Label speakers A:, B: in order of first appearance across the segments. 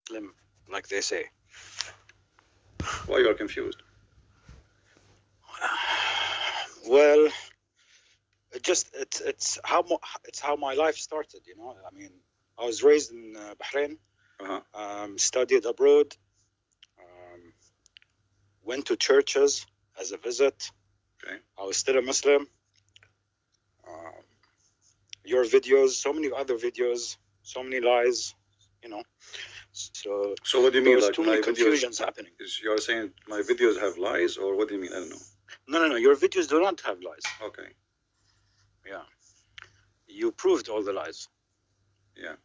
A: Muslim, like they say.
B: Why you are confused?
A: Well, it's how my life started. You know, I mean, I was raised in Bahrain, studied abroad, went to churches as a visit.
B: Okay.
A: I was still a Muslim. Your videos, so many other videos, so many lies, you know. So
B: what do you mean?
A: There's
B: Like
A: too many confusions happening.
B: You are saying my videos have lies, or what do you mean? I don't know.
A: No. Your videos do not have lies.
B: Okay.
A: Yeah. You proved all the lies.
B: Yeah.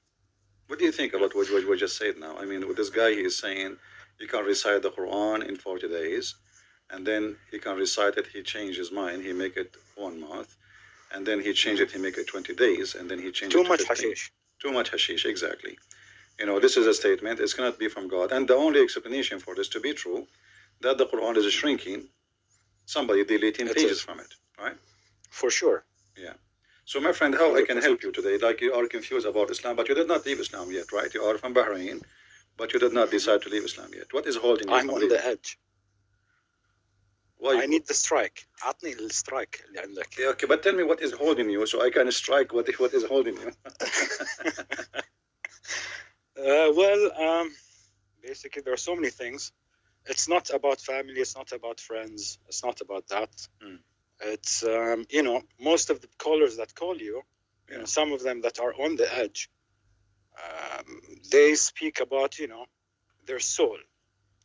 B: What do you think about what we just said now? I mean, with this guy, he is saying you can recite the Quran in 40 days, and then he can recite it, he changed his mind, he make it 1 month, and then he changed it, he make it 20 days, and then he changed it to 15.
A: Too much hashish.
B: Too much hashish, exactly. You know, this is a statement, it's cannot be from God. And the only explanation for this to be true, that the Quran is shrinking, somebody deleting pages from it, right?
A: For sure.
B: Yeah. So, my friend, how 100%. I can help you today? Like, you are confused about Islam, but you did not leave Islam yet, right? You are from Bahrain, but you did not decide to leave Islam yet. What is holding you
A: I'm
B: from
A: on
B: leaving?
A: the edge.
B: Why?
A: I need the strike. عطني السترايك اللي عندك.
B: Yeah, okay, but tell me what is holding you so I can strike what is holding you.
A: Basically, there are so many things. It's not about family. It's not about friends. It's not about that. It's, you know, most of the callers that call you, you know, some of them that are on the edge, they speak about, you know, their soul,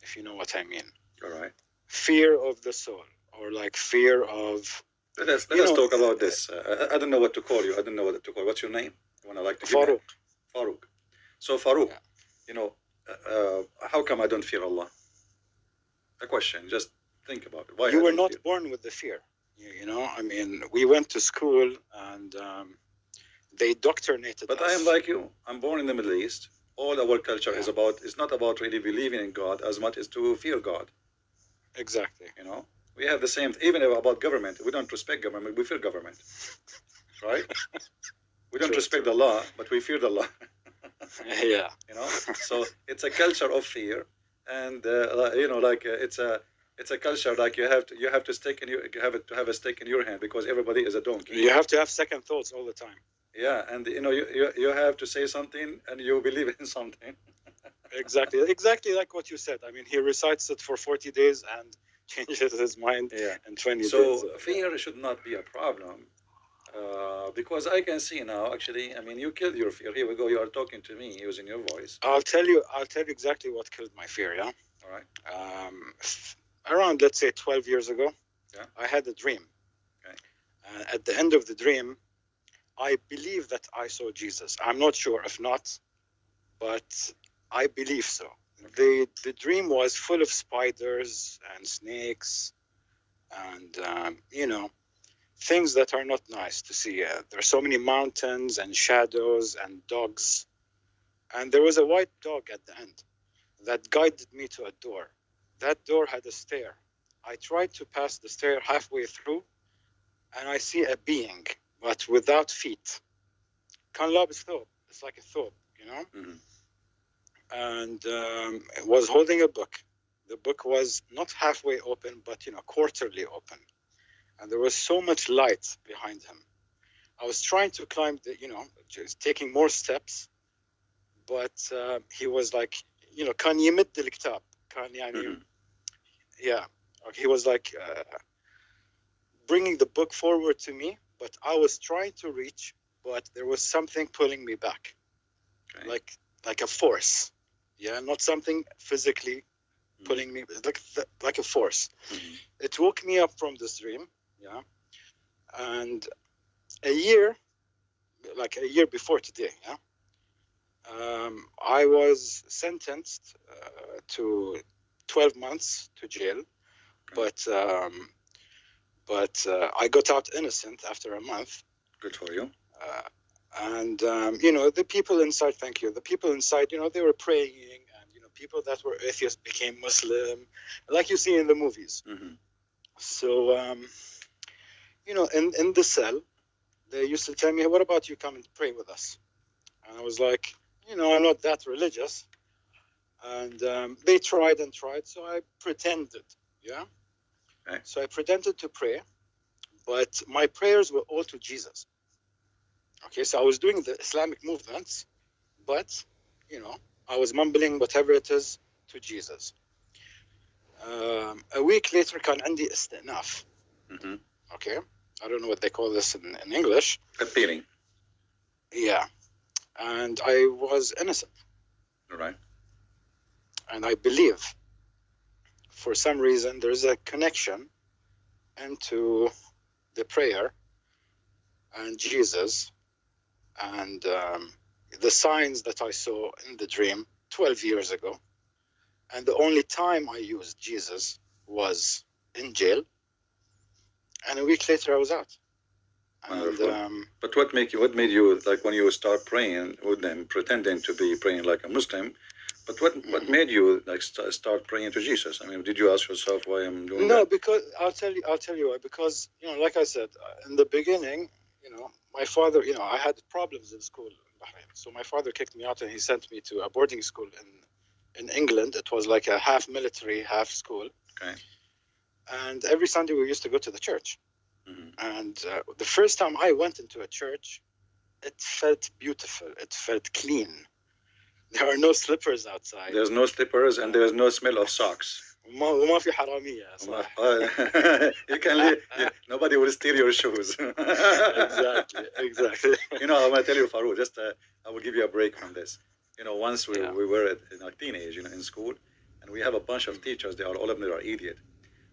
A: if you know what I mean.
B: All right.
A: Fear of the soul, or like fear of...
B: Let us talk about this. I don't know what to call you. I don't know what to call you. What's your name? When I like to
A: Faruq.
B: Faruq. So, Faruq, you know, how come I don't fear Allah? A question. Just think about it. Why
A: you were not born with the fear. You know, I mean, we went to school and they indoctrinated us.
B: But I am like you. I'm born in the Middle East. All our culture is not about really believing in God as much as to fear God.
A: Exactly.
B: You know, we have the same, even about government. We don't respect government. We fear government. Right? We don't respect the law, but we fear the law.
A: Yeah.
B: You know, so it's a culture of fear, and you know, like it's a culture like you have to have a stake in your hand because everybody is a donkey.
A: You have to have second thoughts all the time.
B: Yeah, and you know, you have to say something and you believe in something.
A: Exactly like what you said. I mean, he recites it for 40 days and changes his mind in 20 days.
B: So fear should not be a problem. Because I can see now, actually, I mean, you killed your fear. Here we go. You are talking to me using your voice.
A: I'll tell you exactly what killed my fear. Yeah.
B: All right.
A: Around, let's say, 12 years ago, I had a dream.
B: Okay.
A: At the end of the dream, I believe that I saw Jesus. I'm not sure if not, but I believe so. Okay. The dream was full of spiders and snakes and, you know, things that are not nice to see. There are so many mountains and shadows and dogs. And there was a white dog at the end that guided me to a door. That door had a stair. I tried to pass the stair halfway through, and I see a being, but without feet. كان لابس ثوب. It's like a thobe, you know?
B: Mm-hmm.
A: And it was holding a book. The book was not halfway open, but, you know, quarterly open. And there was so much light behind him. I was trying to climb you know, just taking more steps, but he was like, you know, كان يمد الكتاب. كان يعني, yeah. He was like bringing the book forward to me, but I was trying to reach, but there was something pulling me back. Okay. Like a force. Yeah, not something physically pulling me, like a force. Mm-hmm. It woke me up from this dream. Yeah. And a year before today, I was sentenced to 12 months to jail, but I got out innocent after a month.
B: Good for you.
A: And you know, the people inside, thank you. The people inside, you know, they were praying, and you know, people that were atheists became Muslim, like you see in the movies. Mm-hmm. So, you know, in the cell, they used to tell me, "What about you come and pray with us?" And I was like, you know, I'm not that religious, And they tried and tried, so I pretended, yeah?
B: Okay.
A: So I pretended to pray, but my prayers were all to Jesus. Okay, so I was doing the Islamic movements, but, you know, I was mumbling whatever it is to Jesus. A week later, كان عندي استئناف. Okay, I don't know what they call this in English.
B: Appealing.
A: Yeah, and I was innocent.
B: All right.
A: And I believe, for some reason, there's a connection into the prayer and Jesus and the signs that I saw in the dream 12 years ago. And the only time I used Jesus was in jail. And a week later, I was out.
B: Wonderful.
A: And,
B: but what made you, like, when you start praying with them, pretending to be praying like a Muslim, but what made you, like, start praying to Jesus? I mean, did you ask yourself why I'm doing that?
A: No, because I'll tell you why. Because, you know, like I said, in the beginning, you know, my father, you know, I had problems in school in Bahrain. So my father kicked me out and he sent me to a boarding school in England. It was like a half military, half school.
B: Okay.
A: And every Sunday we used to go to the church. And the first time I went into a church, it felt beautiful. It felt clean. There are no slippers outside.
B: There's no slippers and there's no smell of socks.
A: وما في حرامية صح.
B: You can leave. Nobody will steal your shoes.
A: Exactly.
B: You know, I'm gonna tell you, Faruq. Just I will give you a break from this. You know, once we were in our teenage, you know, in school, and we have a bunch of teachers. They are all of them are idiot.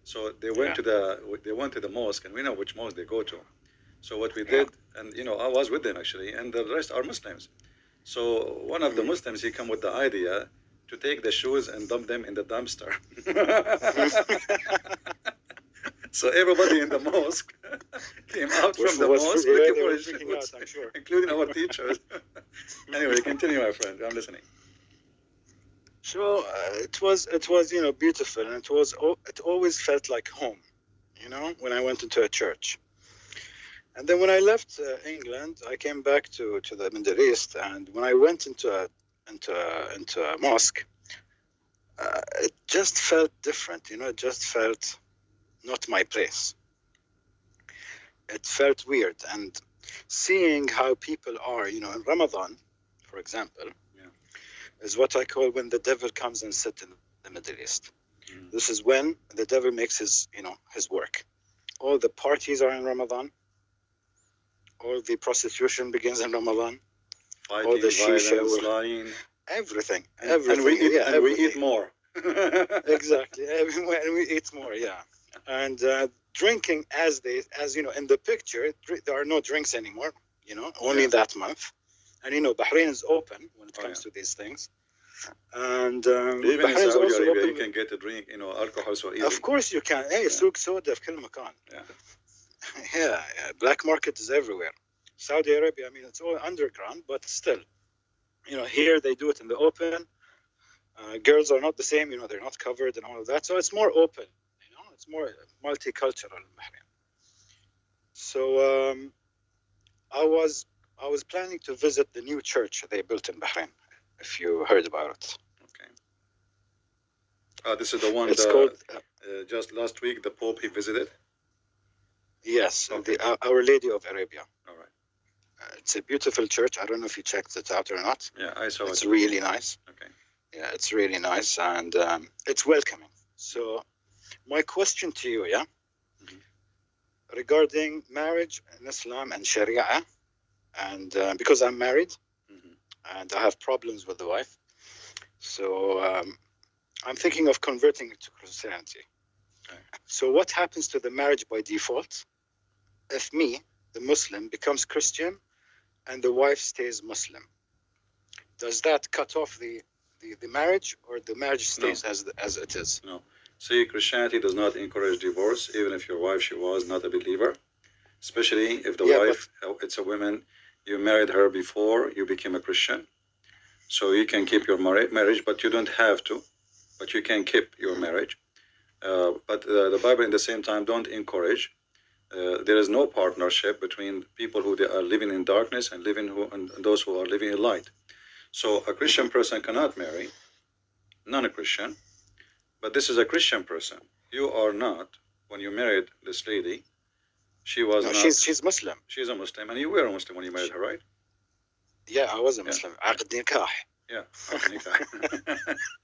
B: So they went to the mosque, and we know which mosque they go to. So what we did, and you know, I was with them actually, and the rest are Muslims. So one of the Muslims, he come with the idea to take the shoes and dump them in the dumpster. So everybody in the mosque came out from the mosque looking for his shoes, I'm sure. Including our teachers. Anyway, continue, my friend. I'm listening.
A: So it was you know, beautiful, and it always felt like home, you know, when I went into a church. And then when I left England, I came back to the Middle East, and when I went into a mosque, it just felt different, you know. It just felt not my place. It felt weird, and seeing how people are, you know, in Ramadan, for example, is what I call when the devil comes and sits in the Middle East. This is when the devil makes his, you know, his work. All the parties are in Ramadan. All the prostitution begins in Ramadan.
B: Fighting, all the shisha, lying,
A: everything.
B: And we eat more.
A: Exactly. And we eat more, yeah. And drinking, as you know, in the picture, there are no drinks anymore, you know, only that month. And, you know, Bahrain is open when it comes to these things. And
B: even in Saudi Arabia, you can get a drink, you know, alcohol so easy.
A: Of course you can. Hey, سوق سودا في كل مكان. Yeah, black market is everywhere. Saudi Arabia, I mean, it's all underground, but still, you know, here they do it in the open. Girls are not the same, you know, they're not covered and all of that. So it's more open, you know, it's more multicultural in Bahrain. So I was planning to visit the new church they built in Bahrain, if you heard about it.
B: Okay. This is the one called, just last week, the Pope, he visited?
A: Yes, okay. Our Lady of Arabia.
B: All right.
A: It's a beautiful church. I don't know if you checked it out or not.
B: Yeah, I saw it.
A: It's really nice.
B: Okay.
A: Yeah, it's really nice, and it's welcoming. So my question to you, regarding marriage in Islam and Sharia, and because I'm married, and I have problems with the wife, so I'm thinking of converting to Christianity. Okay. So what happens to the marriage by default if me, the Muslim, becomes Christian and the wife stays Muslim? Does that cut off the marriage, or the marriage stays as it is?
B: No. See, Christianity does not encourage divorce, even if your wife, she was not a believer, especially if the wife, it's a woman, you married her before you became a Christian. So you can keep your marriage, but you don't have to, but you can keep your marriage. But the Bible, in the same time, don't encourage. There is no partnership between people who they are living in darkness and those who are living in light. So a Christian person cannot marry non-Christian, but this is a Christian person. You are not. When you married this lady, she was not.
A: She's Muslim.
B: She's a Muslim, and you were a Muslim when you married her, right?
A: Yeah, I was a Muslim. عقد نكاح.
B: Yeah.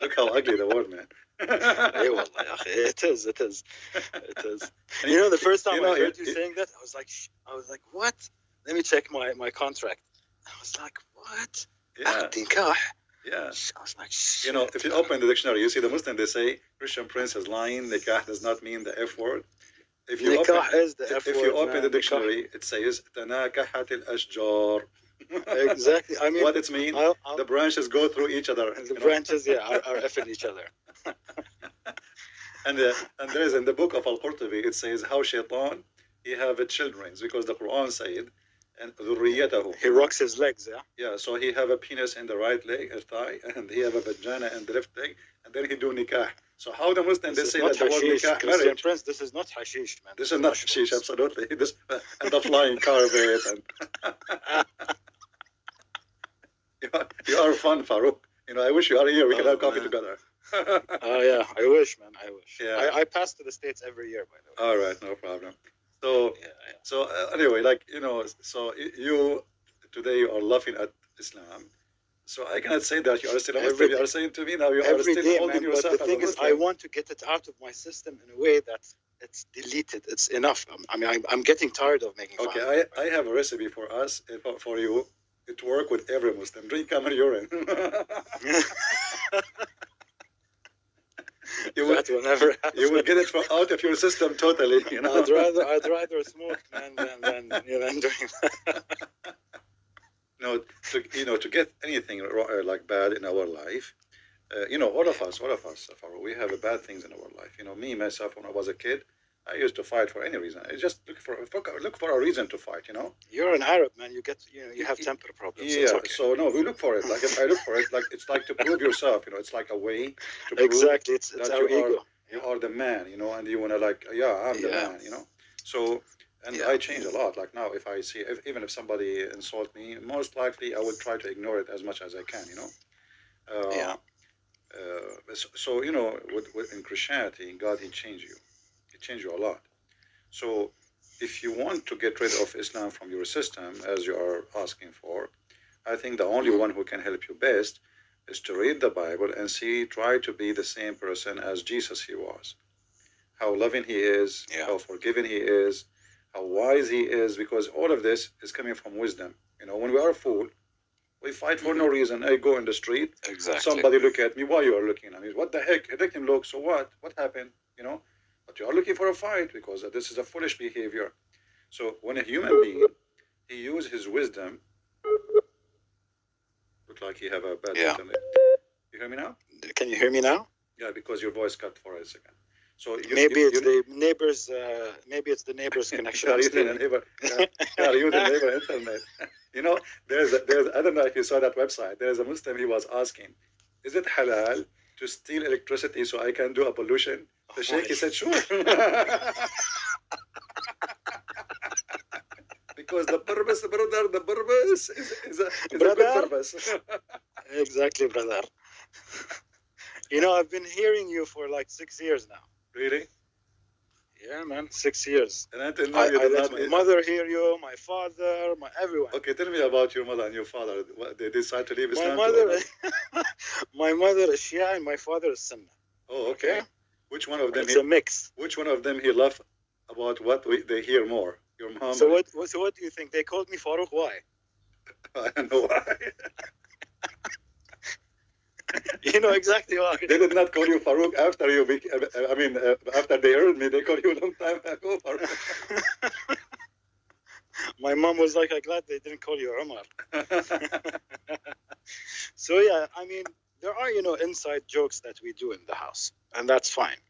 B: Look how ugly the word, man.
A: It is. You know, the first time I heard you saying that, I was like, what? Let me check my contract. I was like, what?
B: Yeah. Yeah.
A: I was like,
B: you know, if you open the dictionary, you see the Muslim, they say Christian prince is lying. Nikah does not mean the F word. If you open the dictionary, it says تناكحت الأشجار.
A: Exactly. I mean,
B: what it means? The branches go through each other.
A: The branches, are effing each other.
B: and there is in the book of Al-Qurtubi, it says how Shaitan he have children because the Quran said and ذريته.
A: He rocks his legs, yeah.
B: Yeah, so he have a penis in the right leg, a thigh, and he have a vagina in the left leg, and then he do nikah. So how the Muslims they say that the word nikah marriage?
A: Prince, this is not hashish, man.
B: This is not hashish, absolutely. This and the flying carpet and you are fun, Faruq. You know, I wish you are here. We can have coffee together.
A: Oh yeah, I wish, man. I wish.
B: Yeah.
A: I pass to the States every year, by the way.
B: All right, no problem. So anyway, like you know, so you today you are laughing at Islam. So I cannot say that you are still a Muslim. You are saying to me now you are still holding yourself
A: as a Muslim. But the thing is, I want to get it out of my system in a way that it's deleted. It's enough. I mean, I'm getting tired of making fun.
B: Okay, I have a recipe for us, for you. It work with every Muslim. Drink camel urine. You will never happen. You will get it out of your system totally. You know.
A: I'd rather smoke than doing that.
B: No, to get anything like bad in our life, all of us, we have bad things in our life. You know, me myself, when I was a kid, I used to fight for any reason. I just look for a reason to fight. You know.
A: You're an Arab, man. You have temper problems.
B: Yeah. Okay. So no, we look for it. Like if I look for it, like it's like to prove yourself. You know, it's like a way to prove
A: exactly. It's our ego.
B: You are the man. You know, and you wanna like, I'm the man. You know. So. And I change a lot. Like now, if I see, even if somebody insults me, most likely I will try to ignore it as much as I can. You know. So you know, in Christianity, God He changed you. He changed you a lot. So if you want to get rid of Islam from your system, as you are asking for, I think the only one who can help you best is to read the Bible and try to be the same person as Jesus He was. How loving He is, how forgiving He is. How wise He is, because all of this is coming from wisdom. You know, when we are fool, we fight for no reason. I go in the street, somebody look at me, why you are looking at me? What the heck? Let him look, so what? What happened? You know, but you are looking for a fight because this is a foolish behavior. So when a human being, he uses his wisdom, look like you have a bad internet. You hear me now?
A: Can you hear me now?
B: Yeah, because your voice cut for a second. So
A: maybe it's the neighbor's connection.
B: You the neighbor internet. You know, there's I don't know if you saw that website. There's a Muslim, he was asking, is it halal to steal electricity so I can do a pollution? The Sheikh, he said, sure. Because the purpose, brother, is a good purpose.
A: Exactly, brother. You know, I've been hearing you for like 6 years now.
B: Really?
A: Yeah, man, 6 years.
B: And until now,
A: I let my mother hear you, my father, everyone.
B: Okay, tell me about your mother and your father. They decide to leave Islam?
A: My mother is Shia and my father is Sunnah.
B: Oh, okay. Which one of them?
A: It's a mix.
B: Which one of them he loved about what they hear more? Your mom?
A: So what do you think? They called me Faruq. Why?
B: I don't know why.
A: You know exactly why.
B: They did not call you Faruq after you after they heard me, they called you a long time ago, Faruq.
A: My mom was like, I'm glad they didn't call you Umar. So yeah, I mean, there are, inside jokes that we do in the house, and that's fine.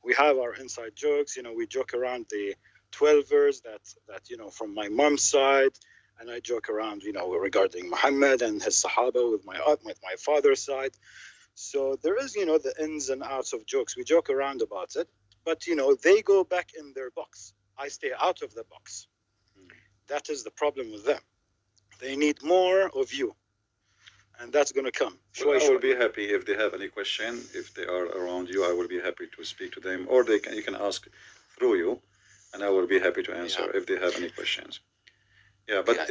A: We have our inside jokes, we joke around the 12ers that from my mom's side, and I joke around, regarding Muhammad and his Sahaba with my father's side. So there is, the ins and outs of jokes. We joke around about it, but, they go back in their box. I stay out of the box. That is the problem with them. They need more of you. and that's going to come.
B: Well, I will be happy if they have any question. If they are around you, I will be happy to speak to them, or you can ask through you, and I will be happy to answer if they have any questions. Yeah, but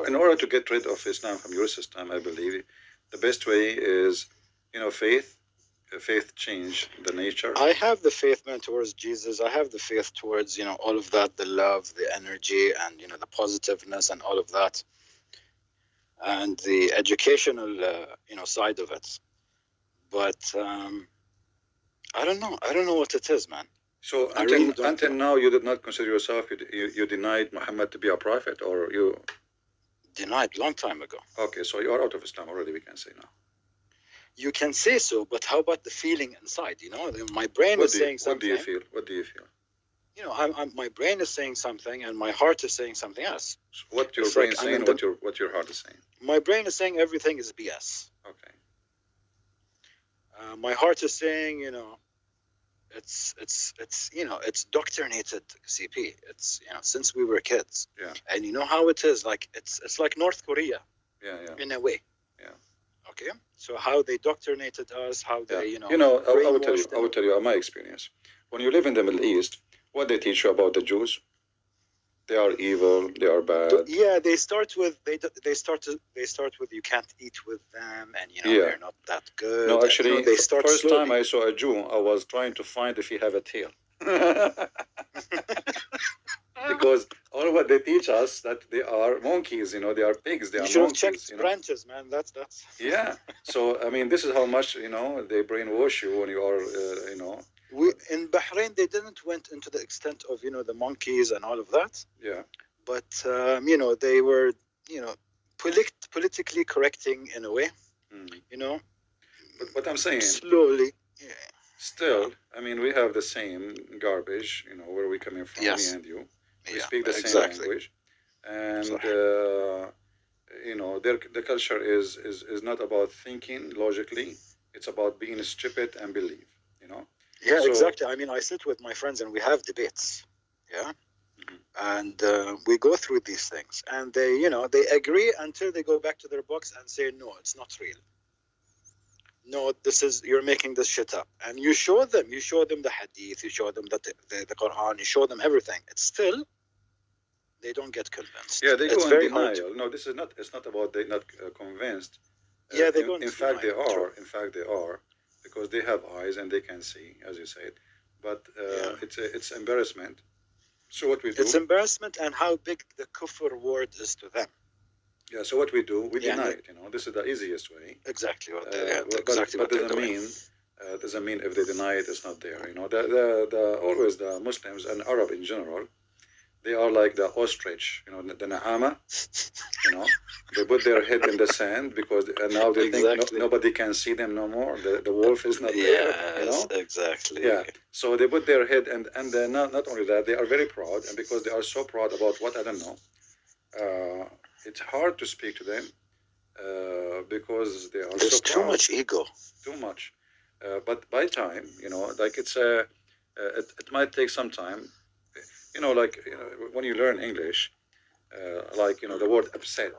B: in order to get rid of Islam from your system, I believe the best way is, faith. Faith change the nature.
A: I have the faith, man, towards Jesus. I have the faith towards, all of that, the love, the energy, and, the positiveness and all of that. And the educational, side of it. But I don't know. I don't know what it is, man.
B: So until now, you did not consider yourself, you denied Muhammad to be a prophet, or you...
A: Denied long time ago.
B: Okay, so you are out of Islam already, we can say now.
A: You can say so, but how about the feeling inside? My brain is saying something.
B: What do you feel? What do you feel?
A: My brain is saying something, and my heart is saying something else.
B: So what your brain is saying, what your heart is saying?
A: My brain is saying everything is BS.
B: Okay.
A: My heart is saying, it's doctrinated CP. It's since we were kids.
B: Yeah.
A: And you know how it is, like it's like North Korea.
B: Yeah.
A: In a way.
B: Yeah.
A: Okay. So how they doctrinated us, how they
B: I will tell you my experience. When you live in the Middle East, what they teach you about the Jews? They are evil. They are bad.
A: Yeah, they start with you can't eat with them, and they're not that good.
B: No, actually,
A: they start
B: first
A: slowly.
B: time I saw a Jew, I was trying to find if he have a tail. Because all what they teach us that they are monkeys, they are pigs, they are
A: should
B: monkeys.
A: Have checked branches, man. That's.
B: Yeah. So I mean, this is how much they brainwash you when you are
A: We in Bahrain they didn't went into the extent of the monkeys and all of that.
B: Yeah.
A: But they were politically correcting in a way.
B: But what I'm saying
A: slowly. Yeah.
B: Still, I mean, we have the same garbage, where we coming from, me and you. We speak the same language, and the culture is not about thinking logically. It's about being stupid and believe.
A: Yeah, so, exactly. I mean, I sit with my friends and we have debates. Yeah. And we go through these things, and they agree until they go back to their books and say, no, it's not real. No, you're making this shit up. And you show them the hadith, you show them the Quran, you show them everything. It's still, they don't get convinced.
B: Yeah, they go in denial. No, it's not about they not convinced.
A: Yeah, they go
B: in fact, they are. In fact, they are, because they have eyes and they can see, as you said. But it's embarrassment. So what we do?
A: It's embarrassment, and how big the kufr word is to them.
B: Yeah. So what we do? We deny it. This is the easiest way.
A: Exactly. What
B: but doesn't mean if they deny it, it's not there. Always the Muslims and Arab in general, they are like the ostrich. The Nahama. They put their head in the sand and now they think nobody can see them no more. The wolf is not there.
A: Exactly.
B: Yeah. So they put their head and not only that, they are very proud, and because they are so proud about what I don't know, it's hard to speak to them because they are
A: There's
B: so proud.
A: Too much ego.
B: Too much. But by time, like it's it might take some time. When you learn English, the word upset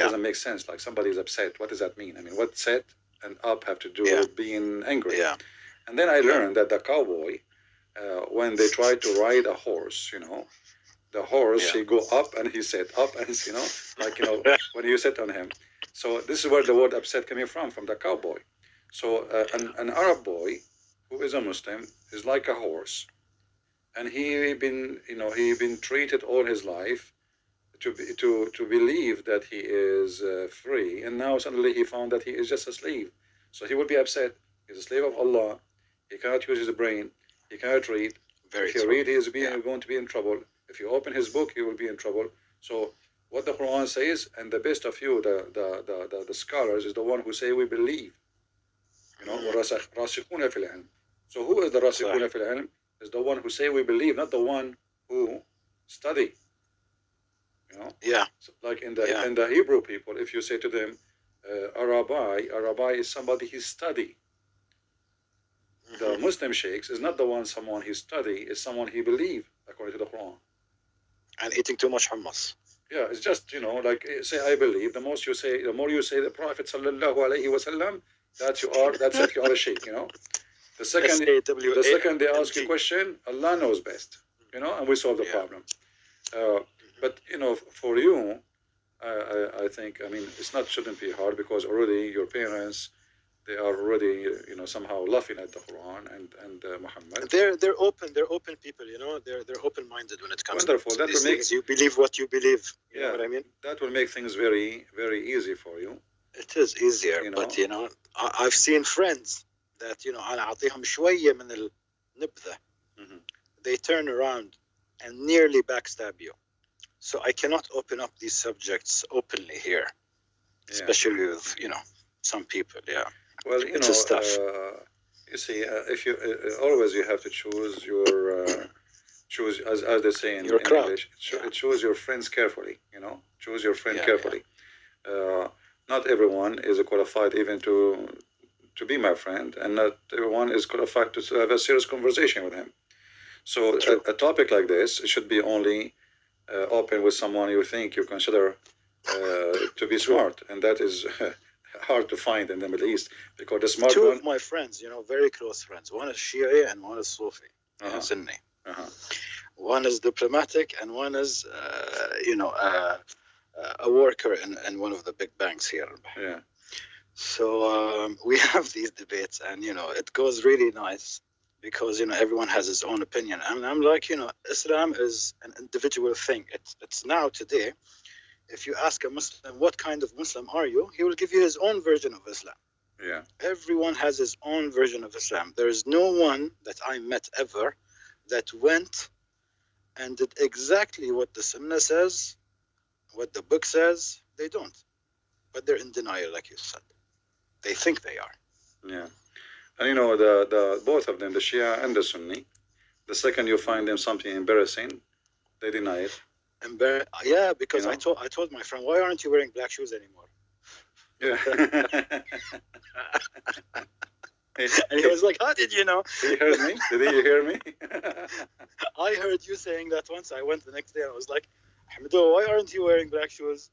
B: doesn't make sense. Like somebody is upset. What does that mean? I mean, what set and up have to do with being angry?
A: Yeah.
B: And then I learned that the cowboy, when they try to ride a horse, the horse, he go up and he sit up and, when you sit on him. So this is where the word upset coming from the cowboy. So an Arab boy who is a Muslim is like a horse. And he been treated all his life to believe that he is free, and now suddenly he found that he is just a slave. So he will be upset. He's a slave of Allah. He cannot use his brain. He cannot read. If he read, he is going to be in trouble. If you open his book, he will be in trouble. So what the Quran says, and the best of you, the scholars, is the one who say we believe. راسخون في العلم. So who is the راسخون في العلم? Is the one who say we believe, not the one who study.
A: Yeah.
B: So like in the Hebrew people, if you say to them, a rabbi is somebody he study. The Muslim sheikhs is not someone he study, is someone he believe, according to the Quran.
A: And eating too much hummus.
B: Yeah, it's just, like say I believe. The more you say the Prophet sallallahu alaihi wasallam, that's it. You are a sheikh. The second, they ask you a question, Allah knows best. And we solve the problem. But for you, I think, I mean, shouldn't be hard because already your parents, they are already somehow laughing at the Quran and Muhammad.
A: They're open people. They're open minded when it comes
B: Wonderful.
A: to these things. You believe what you believe. You know what I mean?
B: That will make things very, very easy for you.
A: It is easier, but I've seen friends that أنا أعطيهم شوية من النبذة. They turn around and nearly backstab you. So I cannot open up these subjects openly here, especially with some people. Yeah.
B: Well,
A: it's tough.
B: You see, if you always you have to choose your choose as they say in English. Choose your friends carefully. Choose your friend carefully. Not everyone is qualified even to be my friend, and not everyone is qualified to have a serious conversation with him. So a topic like this should be only open with someone you think you consider to be smart, and that is hard to find in the Middle East because the smart
A: Two of my friends, very close friends. One is Shia and one is Sufi, Sunni. One is diplomatic and one is, a worker in one of the big banks here.
B: Yeah.
A: So we have these debates, and it goes really nice because everyone has his own opinion, and I'm like, Islam is an individual thing. It's now today. If you ask a Muslim what kind of Muslim are you, he will give you his own version of Islam.
B: Yeah.
A: Everyone has his own version of Islam. There is no one that I met ever that went and did exactly what the Sunnah says, what the book says. They don't, but they're in denial, like you said. They think they are.
B: Yeah. And the both of them, the Shia and the Sunni, the second you find them something embarrassing, they deny it.
A: Yeah, because I told my friend, why aren't you wearing black shoes anymore?
B: Yeah.
A: And he was like, how did you know?
B: He heard me? Did you hear me?
A: I heard you saying that once. I went the next day and I was like, Hamdo, why aren't you wearing black shoes?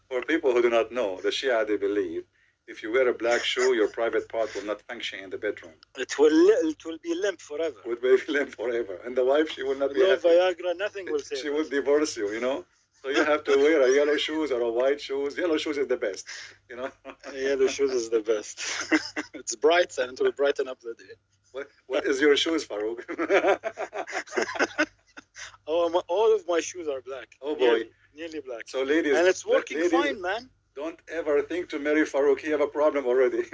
B: For people who do not know, the Shia, they believe if you wear a black shoe, your private part will not function in the bedroom.
A: It will be limp forever.
B: It will be limp forever. And the wife, she will not be happy.
A: Viagra, nothing will save
B: She will divorce you, So you have to wear a yellow shoes or a white shoes. Yellow shoes is the best,
A: Yellow shoes is the best. It's bright and it will brighten up the day.
B: What is your shoes, Faruq?
A: All of my shoes are black.
B: Oh boy.
A: Nearly black.
B: So ladies.
A: And it's working fine, man.
B: Don't ever think to marry Faruq. He have a problem already.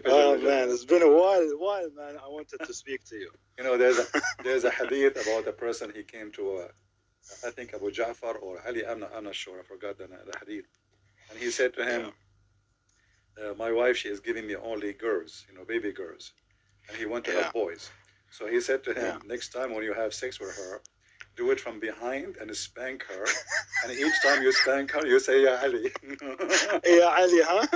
A: Oh man, it's been a while, man. I wanted to speak to you.
B: There's a hadith about a person. He came to, I think Abu Ja'far or Ali. I'm not sure. I forgot the hadith. And he said to him, "My wife, she is giving me only girls, baby girls," and he wanted to have boys. So he said to him, "Next time when you have sex with her, do it from behind and spank her. And each time you spank her, you say, Ya Ali."
A: Ya Ali, huh?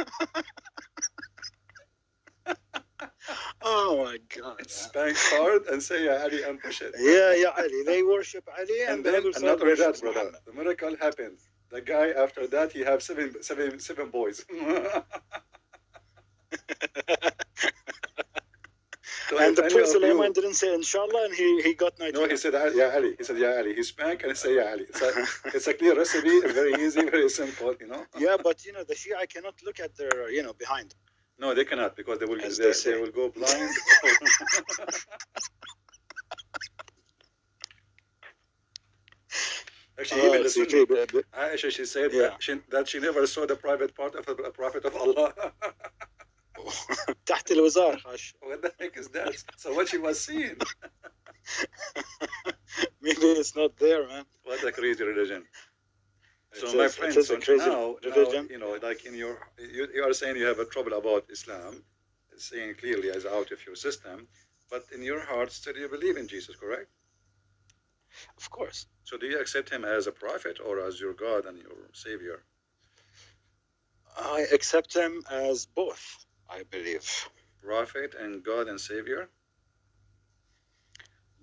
A: Oh my God.
B: Spank hard and say Ya Ali and push it.
A: Yeah, Ya Ali. They worship Ali and
B: then, and not only that, brother, the miracle happened. The guy, after that, he have seven boys.
A: And the Prince Sulaiman didn't say Inshallah, and he got 19.
B: No, he said Ya Ali. He said Ya Ali. He spanked and say Ya Ali. It's a clear recipe. It's very easy, very simple.
A: Yeah, but the Shia cannot look at their behind.
B: No, they cannot because they will go blind. Actually, even the Sunni, Aisha, she said that she never saw the private part of a prophet of Allah.
A: تحت الوزار.
B: What the heck is that? So what she was seeing?
A: Maybe it's not there, man.
B: What a crazy religion. So my friends, now religion. Like you are saying you have a trouble about Islam, saying clearly as out of your system, but in your heart still you believe in Jesus, correct?
A: Of course.
B: So do you accept him as a prophet or as your God and your Savior?
A: I accept him as both, I believe.
B: prophet and God and Savior?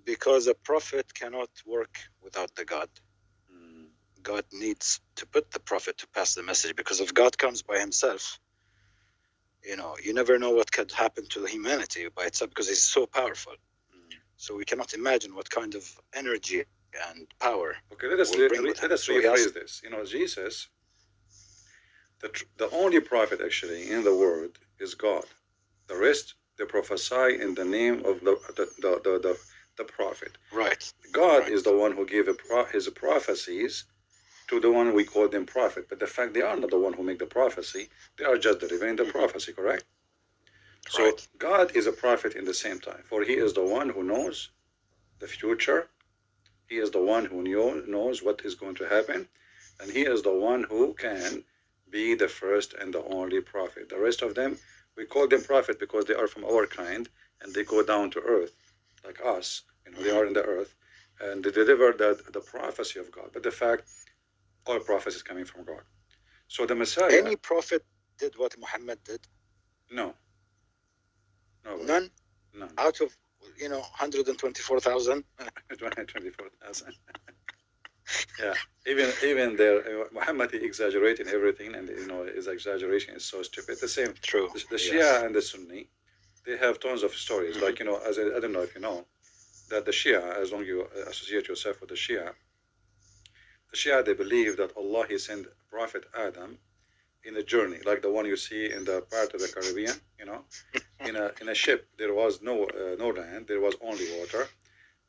A: Because a prophet cannot work without the God.
B: Hmm.
A: God needs to put the prophet to pass the message, because if God comes by himself, you never know what could happen to humanity by itself, because he's so powerful. So we cannot imagine what kind of energy and power.
B: Okay, let us rephrase this. Jesus, the only prophet actually in the world is God. The rest, they prophesy in the name of the prophet.
A: Right.
B: God is the one who gave his prophecies to the one we call them prophet. But the fact they are not the one who make the prophecy, they are just delivering the prophecy, correct? So
A: right.
B: God is a prophet in the same time, for he is the one who knows the future. He is the one who knows what is going to happen, and he is the one who can be the first and the only prophet. The rest of them, we call them prophet because they are from our kind, and they go down to earth, like us. They are in the earth, and they deliver the prophecy of God. But the fact, all prophecy is coming from God. So the Messiah.
A: Any prophet did what Muhammad did?
B: No.
A: None?
B: None.
A: Out of 124,000?
B: 124,000. Yeah, even there, Muhammad exaggerating everything, and his exaggeration is so stupid. The same.
A: True.
B: The Shia and the Sunni, they have tons of stories. Like as I don't know if you know that the Shia, as long as you associate yourself with the Shia they believe that Allah He sent Prophet Adam in a journey, like the one you see in the part of the Caribbean. In a ship. There was no land. There was only water,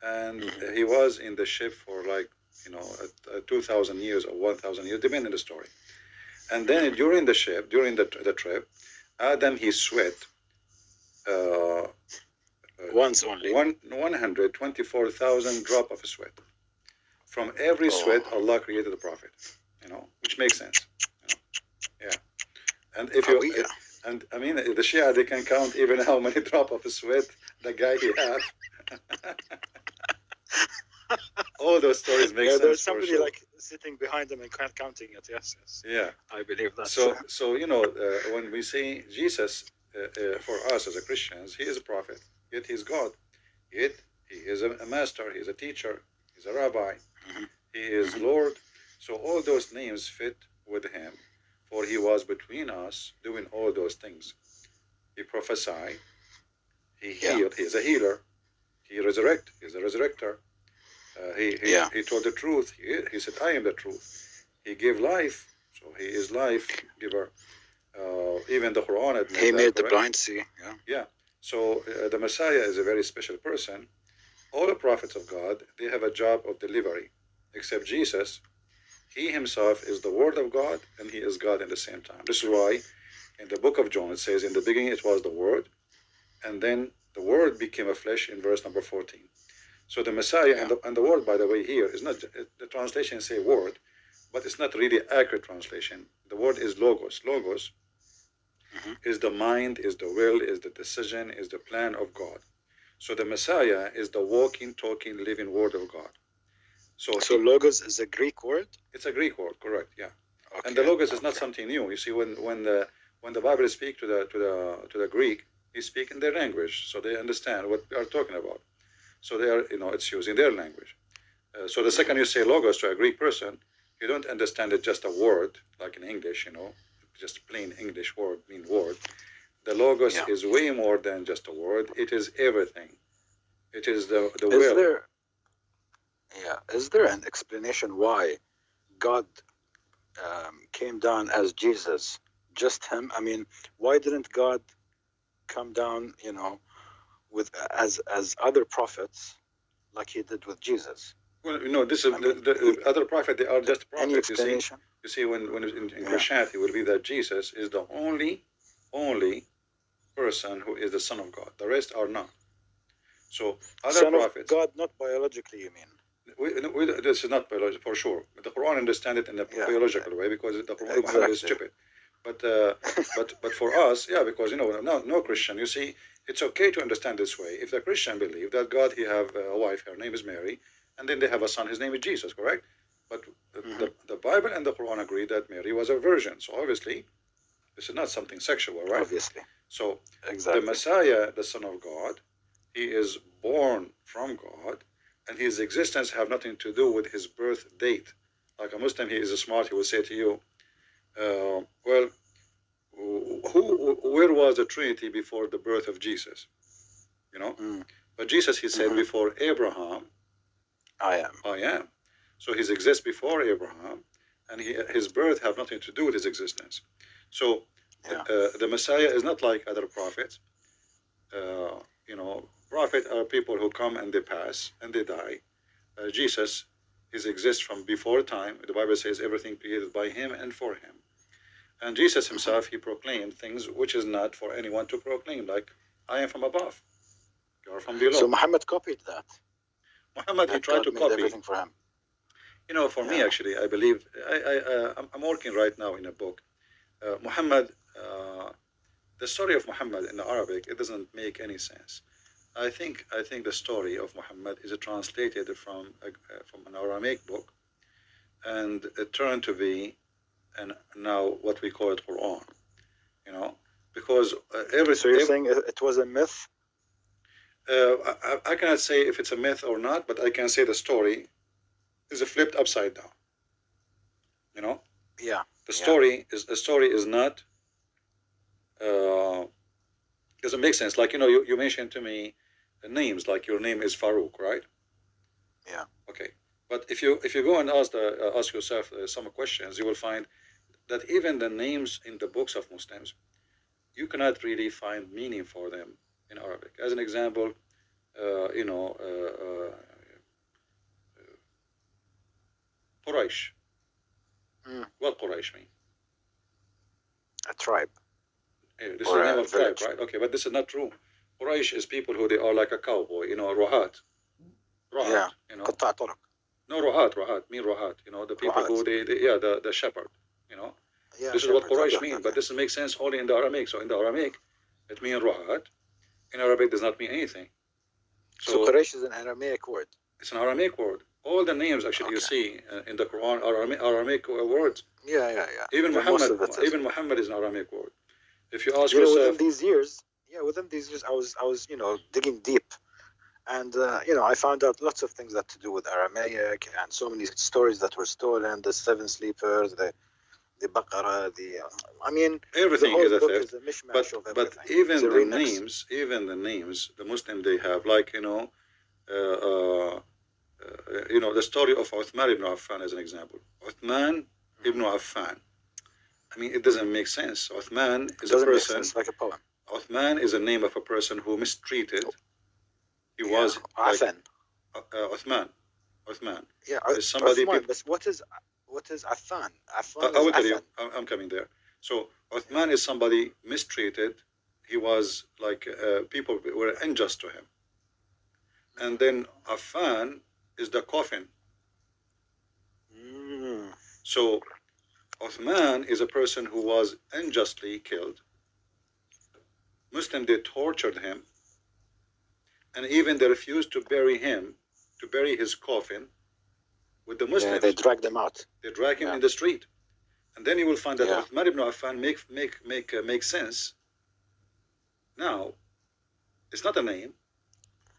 B: and he was in the ship for like 2,000 years or 1,000 years, depending on the story. And then during the trip, Adam he sweat
A: once only
B: 124,000 drop of sweat. From every sweat, Allah created a prophet. Which makes sense. Yeah. And if you and I mean the Shia, they can count even how many drop of sweat the guy he have. All those stories make sense.
A: There's somebody
B: for sure.
A: like sitting behind them and counting it. Yes.
B: Yeah,
A: I believe that.
B: So when we say Jesus, for us as a Christians, he is a prophet. Yet he's God. Yet he is a master. He is a teacher. He's a rabbi. He is Lord. So all those names fit with him, for he was between us, doing all those things. He prophesied. He healed. He is a healer. He resurrect. He is a resurrector. He told the truth. He said, "I am the truth." He gave life, so he is life giver. Even the Quran admits
A: he
B: that,
A: made
B: correct?
A: The blind see.
B: Yeah. So the Messiah is a very special person. All the prophets of God, they have a job of delivery, except Jesus. He himself is the Word of God, and he is God at the same time. This is why in the book of John it says, "In the beginning it was the Word," and then the Word became a flesh in verse number 14. So the Messiah and the word, by the way, here is not the translation say word, but it's not really accurate translation. The word is logos. Logos is the mind, is the will, is the decision, is the plan of God. So the Messiah is the walking, talking, living word of God. So
A: logos is a Greek word?
B: It's a Greek word, correct? Yeah. Okay. And the logos is not something new. You see, when the Bible speaks to the Greek, he speaks in their language, so they understand what we are talking about. So they are, it's using their language. So the second you say logos to a Greek person, you don't understand it just a word, like in English, just plain English word, mean word. The logos is way more than just a word. It is everything. It is the will.
A: Is there an explanation why God came down as Jesus? Just him? I mean, why didn't God come down, with as other prophets, like he did with Jesus?
B: Well, this is the other prophet. They are just prophets.
A: Any explanation?
B: You see, when in Christianity, it will be that Jesus is the only person who is the Son of God. The rest are not. So other
A: Son
B: prophets.
A: of God, not biologically, you mean?
B: This is not biological for sure. But the Quran understand it in a biological way because the Quran Muhammad is stupid. But for us, because no Christian. You see, it's okay to understand this way. If the Christian believe that God, he have a wife, her name is Mary, and then they have a son, his name is Jesus, correct? But the Bible and the Quran agree that Mary was a virgin. So obviously, this is not something sexual, right?
A: Obviously.
B: So
A: Exactly.
B: the Messiah, the Son of God, he is born from God, and his existence have nothing to do with his birth date. Like a Muslim, he is smart. He will say to you, well, where was the Trinity before the birth of Jesus? You know, but Jesus, he said, before Abraham,
A: I am.
B: I am. So he exists before Abraham, and his birth have nothing to do with his existence. So the Messiah is not like other prophets. You know, prophets are people who come and they pass and they die. Jesus, he exists from before time. The Bible says everything created by him and for him. And Jesus himself, he proclaimed things which is not for anyone to proclaim, like, I am from above, you are from below.
A: So Muhammad copied that.
B: Muhammad, he tried to copy
A: everything for him.
B: You know, for me, actually, I believe, I'm working right now in a book. Muhammad, the story of Muhammad in Arabic, it doesn't make any sense. I think the story of Muhammad is translated from an Aramaic book, and it turned to be, and now what we call it Quran. You know, because everything.
A: So you're saying it was a myth?
B: I cannot say if it's a myth or not, but I can say the story is flipped upside down. You know.
A: Yeah.
B: The story is not. Doesn't make sense. Like, you know, you mentioned to me names, like your name is Faruq, right?
A: Yeah.
B: Okay. But if you go and ask yourself some questions, you will find that even the names in the books of Muslims, you cannot really find meaning for them in Arabic. As an example, you know, Quraysh. What Quraysh mean?
A: A tribe.
B: This is the name of tribe, right? Okay, but this is not true. Quraysh is people who they are like a cowboy, you know, Ruhat.
A: Yeah.
B: You know.
A: قطاع طرق.
B: No, Ruhat, mean Ruhat. You know, the people who the shepherd. You know.
A: Yeah,
B: this is what Quraysh mean, but this makes sense only in the Aramaic. So in the Aramaic, it means Ruhat. In Arabic, does not mean anything.
A: So Quraysh is an Aramaic word.
B: It's an Aramaic word. All the names actually you see in the Quran are Aramaic words.
A: Yeah.
B: Even Muhammad is an Aramaic word. If you ask
A: yourself, within these years, I was digging deep, and I found out lots of things that to do with Aramaic, and so many stories that were stolen. The seven sleepers, the Baqarah,
B: everything
A: the
B: is a
A: book
B: theft.
A: Is a mishmash of
B: but even the names, the Muslim they have, like, you know, the story of Uthman ibn Affan as an example. Uthman ibn Affan. I mean, it doesn't make sense. Uthman is a person. Make sense,
A: like a poem.
B: Uthman is a name of a person who mistreated. He was
A: Affan.
B: Uthman.
A: Yeah,
B: is somebody.
A: Uthman, but what is Affan?
B: I will tell you. I'm coming there. So Uthman is somebody mistreated. He was like people were unjust to him. And then Affan is the coffin. So Uthman is a person who was unjustly killed. Muslims, they tortured him, and even they refused to bury him, to bury his coffin with the Muslims.
A: They dragged him out.
B: They drag him in the street, and then you will find that Uthman ibn Affan make sense. Now, it's not a name;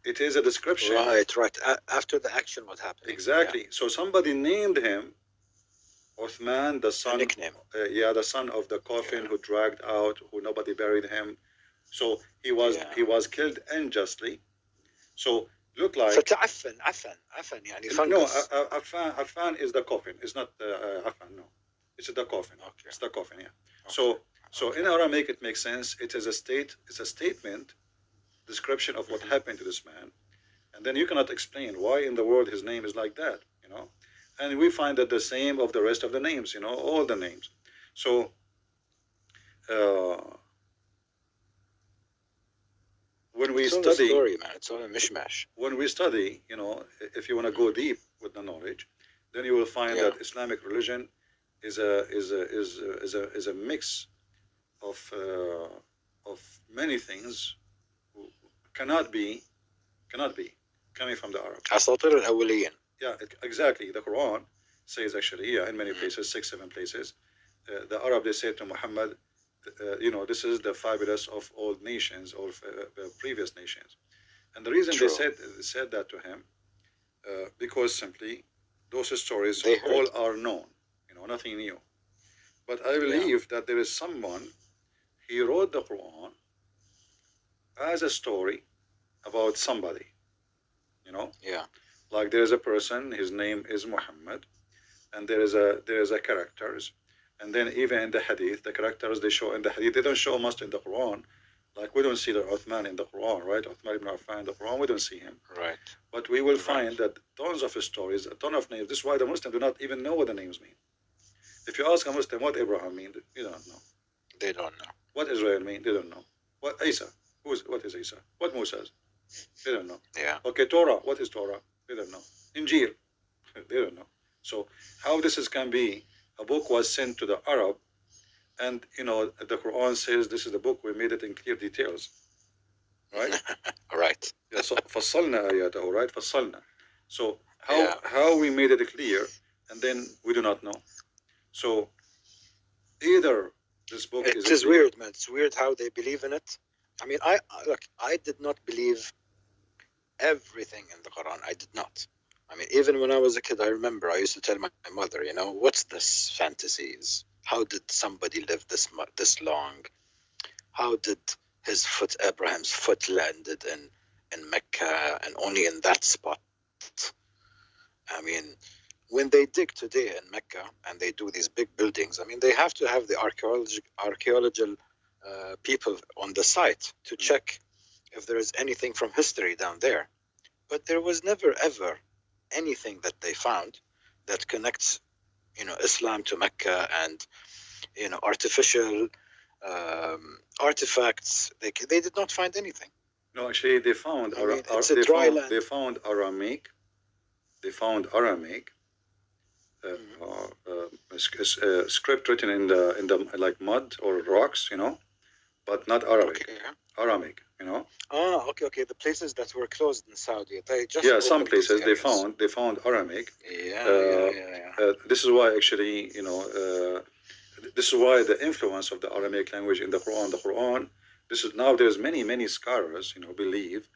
B: it is a description.
A: Right. After the action was happening.
B: Exactly. So somebody named him Uthman, the son.
A: A nickname.
B: The son of the coffin who dragged out, who nobody buried him. So he was killed unjustly. So look like.
A: Affan.
B: No, Affan is the coffin. It's not Affan. No, it's the coffin. Okay. It's the coffin. Yeah. Okay. So in Aramaic it makes sense. It is it's a statement, description of what happened to this man, and then you cannot explain why in the world his name is like that. You know, and we find that the same of the rest of the names. You know, all the names. So. When we study,
A: story, man. It's all a mishmash.
B: When we study, you know, if you want to go deep with the knowledge, then you will find that Islamic religion is a mix of many things cannot be coming from the Arabs.
A: أساطير الأولين.
B: Yeah, exactly. The Quran says actually, in many places, 6-7 places, the Arab they say to Muhammad, this is the fabulous of old nations or previous nations. And the reason
A: True.
B: they said that to him, because simply those stories
A: They
B: all
A: heard.
B: are known, nothing new. But I believe that there is someone, he wrote the Quran as a story about somebody,
A: Yeah.
B: like there is a person, his name is Muhammad, and there is a characters, and then even in the hadith, the characters they show in the hadith, they don't show much in the Quran. Like we don't see the Uthman in the Quran, right? Uthman ibn Affan in the Quran, we don't see him.
A: Right.
B: But we will find that tons of stories, a ton of names. This is why the Muslims do not even know what the names mean. If you ask a Muslim what Abraham means, you don't know.
A: They don't know.
B: What Israel means, they don't know. What Isa? What is Isa? What Musa? They don't know.
A: Yeah.
B: Okay, Torah. What is Torah? They don't know. Injil. They don't know. So how this can be? A book was sent to the Arab, and the Quran says this is the book. We made it in clear details, right?
A: Right.
B: Yeah. So فصلنا آياته, right? فصلنا. So how we made it clear, and then we do not know. So either this book
A: It is weird, man. It's weird how they believe in it. I mean, I did not believe everything in the Quran. I did not. I mean, even when I was a kid, I remember I used to tell my mother, what's this fantasies? How did somebody live this long? How did Abraham's foot landed in Mecca and only in that spot? I mean, when they dig today in Mecca and they do these big buildings, I mean, they have to have the archaeological people on the site to check if there is anything from history down there. But there was never, ever anything that they found that connects, Islam to Mecca and, artificial artifacts. They did not find anything.
B: No, actually, they found.
A: It's a dry land.
B: They found Aramaic. They found Aramaic. Script written in the like mud or rocks, but not Arabic.
A: Okay.
B: Aramaic,
A: Okay. The places that were closed in Saudi, they just
B: some places they found Aramaic. This is why actually, this is why the influence of the Aramaic language in the Quran. This is now there's many scholars, believe,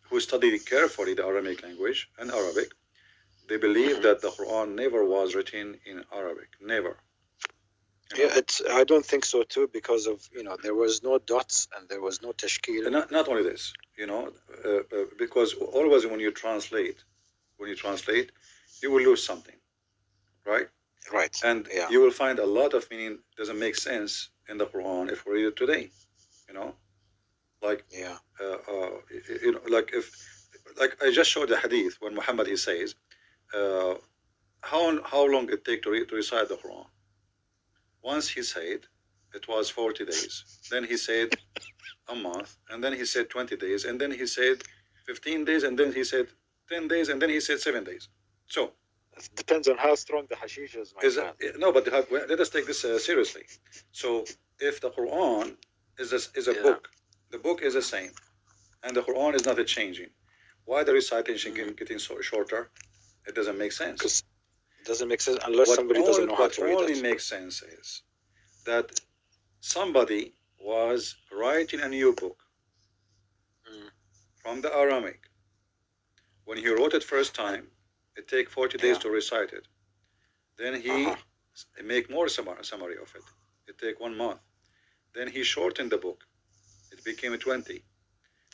B: who study carefully the Aramaic language and Arabic. They believe that the Quran never was written in Arabic, never.
A: I don't think so too, because of there was no dots and there was no tashkil.
B: Not only this, because always when you translate, you will lose something, right?
A: Right.
B: And you will find a lot of meaning doesn't make sense in the Quran if we read it today, like like I just showed the hadith when Muhammad he says, how long it take to recite the Quran. Once he said it was 40 days, then he said a month, and then he said 20 days, and then he said 15 days, and then he said 10 days, and then he said 7 days. So
A: it depends on how strong the hashish is.
B: No, but let us take this seriously. So if the Quran is a book, the book is the same, and the Quran is not changing, why the recitation getting so shorter? It doesn't make sense.
A: Because it doesn't make sense unless somebody doesn't know how to read it.
B: What only makes sense is that somebody was writing a new book from the Aramaic. When he wrote it first time, it take 40 days to recite it. Then he make more summary of it. It take 1 month. Then he shortened the book. It became 20.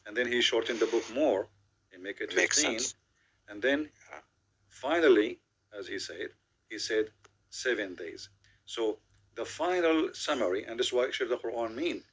B: And then he shortened the book more. He make it 15. And then finally, as he said 7 days. So the final summary, and this is what actually the Quran mean.